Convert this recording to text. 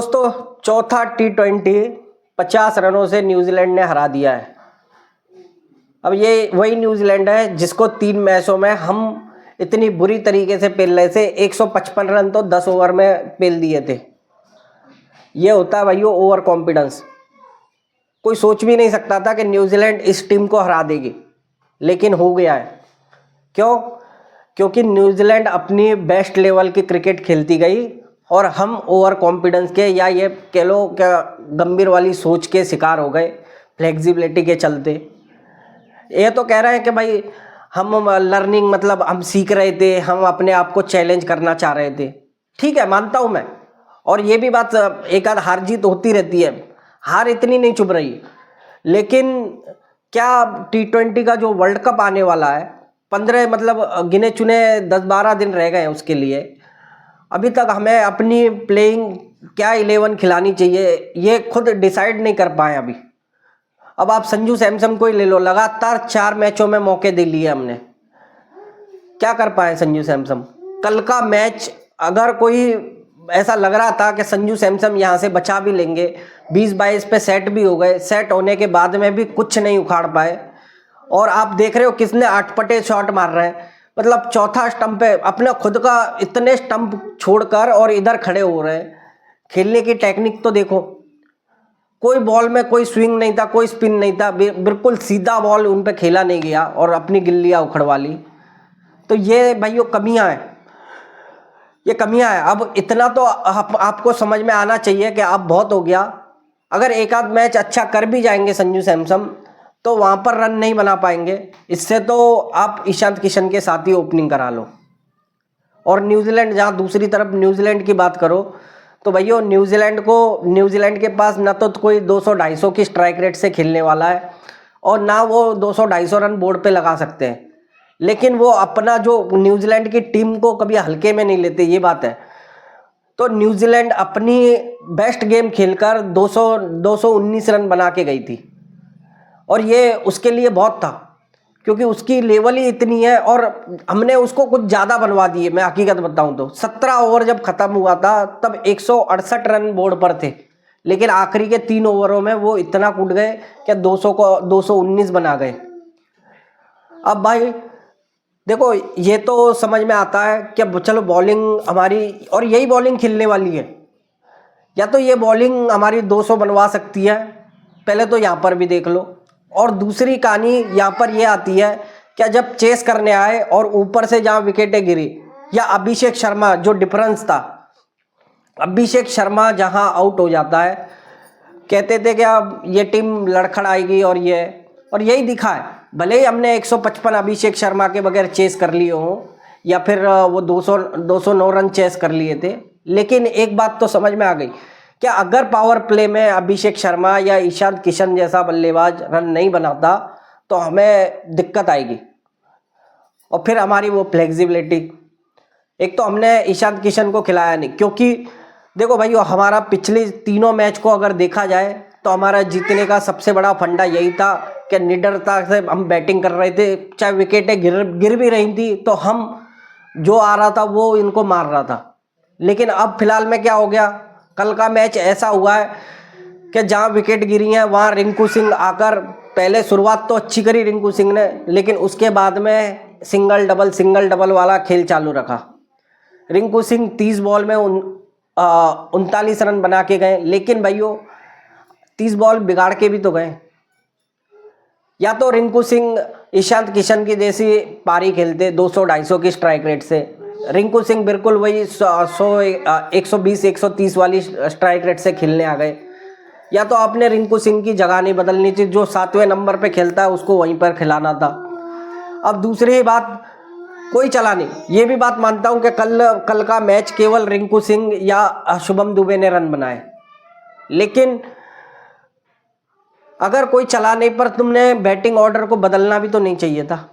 दोस्तों चौथा T20 50 रनों से न्यूजीलैंड ने हरा दिया है। अब ये वही न्यूजीलैंड है जिसको 3 मैचों में हम इतनी बुरी तरीके से पेल रहे थे। 155 रन तो 10 ओवर में पेल दिए थे। ये होता है भाइयों ओवर कॉन्फिडेंस। कोई सोच भी नहीं सकता था कि न्यूजीलैंड इस टीम को हरा देगी, लेकिन हो गया है। क्यों? क्योंकि न्यूजीलैंड अपनी बेस्ट लेवल की क्रिकेट खेलती गई और हम ओवर कॉन्फिडेंस के या ये कह लो क्या गंभीर वाली सोच के शिकार हो गए, फ्लेक्सिबिलिटी के चलते। ये तो कह रहे हैं कि भाई हम लर्निंग मतलब हम सीख रहे थे, हम अपने आप को चैलेंज करना चाह रहे थे। ठीक है, मानता हूँ मैं, और ये भी बात एक आध हार जीत होती रहती है, हार इतनी नहीं चुभ रही। लेकिन क्या T20 का जो वर्ल्ड कप आने वाला है, 15 मतलब गिने चुने 10-12 दिन रह गए हैं उसके लिए। अभी तक हमें अपनी प्लेइंग क्या 11 खिलानी चाहिए ये खुद डिसाइड नहीं कर पाए अभी। अब आप संजू सैमसन को ही ले लो, लगातार 4 मैचों में मौके दे लिए हमने, क्या कर पाए संजू सैमसन? कल का मैच अगर कोई ऐसा लग रहा था कि संजू सैमसन यहाँ से बचा भी लेंगे, 20-22 पे सेट भी हो गए, सेट होने के बाद में भी कुछ नहीं उखाड़ पाए। और आप देख रहे हो किसने अटपटे शॉट मार रहे हैं, मतलब चौथा स्टंप पे अपना खुद का इतने स्टंप छोड़कर और इधर खड़े हो रहे हैं। खेलने की टेक्निक तो देखो, कोई बॉल में कोई स्विंग नहीं था, कोई स्पिन नहीं था, बिल्कुल सीधा बॉल उन पे खेला नहीं गया और अपनी गिल्लियां उखड़वा ली। तो ये भाइयों कमियां हैं, ये कमियां हैं। अब इतना तो आपको समझ में आना चाहिए कि अब बहुत हो गया। अगर एक आध मैच अच्छा कर भी जाएंगे संजू सैमसन तो वहां पर रन नहीं बना पाएंगे। इससे तो आप ईशांत किशन के साथ ही ओपनिंग करा लो। और न्यूजीलैंड, जहां दूसरी तरफ न्यूजीलैंड की बात करो तो भैया न्यूजीलैंड के पास ना तो कोई 200-250 की स्ट्राइक रेट से खेलने वाला है और ना वो 200-250 रन बोर्ड पे लगा सकते हैं। लेकिन वो अपना जो न्यूजीलैंड की टीम को कभी हल्के में नहीं लेते, ये बात है। तो न्यूजीलैंड अपनी बेस्ट गेम खेलकर 219 रन बना के गई थी और ये उसके लिए बहुत था, क्योंकि उसकी लेवल ही इतनी है और हमने उसको कुछ ज़्यादा बनवा दिए। मैं हकीकत बताऊं तो 17 ओवर जब ख़त्म हुआ था तब 168 रन बोर्ड पर थे, लेकिन आखिरी के 3 ओवरों में वो इतना कूद गए कि 200 को 219 बना गए। अब भाई देखो, ये तो समझ में आता है कि चलो बॉलिंग हमारी, और यही बॉलिंग खेलने वाली है, या तो ये बॉलिंग हमारी 200 बनवा सकती है, पहले तो यहाँ पर भी देख लो। और दूसरी कहानी यहाँ पर ये आती है कि जब चेस करने आए और ऊपर से जहाँ विकेटें गिरी, या अभिषेक शर्मा जो डिफरेंस था, अभिषेक शर्मा जहाँ आउट हो जाता है कहते थे कि अब ये टीम लड़खड़ाएगी और यही दिखा है। भले ही हमने 155 अभिषेक शर्मा के बगैर चेस कर लिए हों या फिर वो 209 रन चेस कर लिए थे, लेकिन एक बात तो समझ में आ गई कि अगर पावर प्ले में अभिषेक शर्मा या ईशांत किशन जैसा बल्लेबाज रन नहीं बनाता तो हमें दिक्कत आएगी। और फिर हमारी वो फ्लेक्सिबिलिटी, एक तो हमने ईशांत किशन को खिलाया नहीं, क्योंकि देखो भाई हमारा पिछले तीनों मैच को अगर देखा जाए तो हमारा जीतने का सबसे बड़ा फंडा यही था कि निडरता से हम बैटिंग कर रहे थे। चाहे विकेटें गिर भी रही थी तो हम जो आ रहा था वो इनको मार रहा था। लेकिन अब फिलहाल में क्या हो गया, कल का मैच ऐसा हुआ है कि जहाँ विकेट गिरी हैं वहाँ रिंकू सिंह आकर, पहले शुरुआत तो अच्छी करी रिंकू सिंह ने, लेकिन उसके बाद में सिंगल डबल वाला खेल चालू रखा। रिंकू सिंह 30 बॉल में 39 रन बना के गए, लेकिन भाइयों 30 बॉल बिगाड़ के भी तो गए। या तो रिंकू सिंह ईशांत किशन की जैसी पारी खेलते 200-250 की स्ट्राइक रेट से, रिंकू सिंह बिल्कुल वही 120-130 वाली स्ट्राइक रेट से खेलने आ गए। या तो आपने रिंकू सिंह की जगह नहीं बदलनी थी, जो 7वें नंबर पे खेलता है उसको वहीं पर खिलाना था। अब दूसरी बात, कोई चला नहीं, ये भी बात मानता हूं कि कल का मैच केवल रिंकू सिंह या शुभम दुबे ने रन बनाए, लेकिन अगर कोई चला नहीं पर तुमने बैटिंग ऑर्डर को बदलना भी तो नहीं चाहिए था।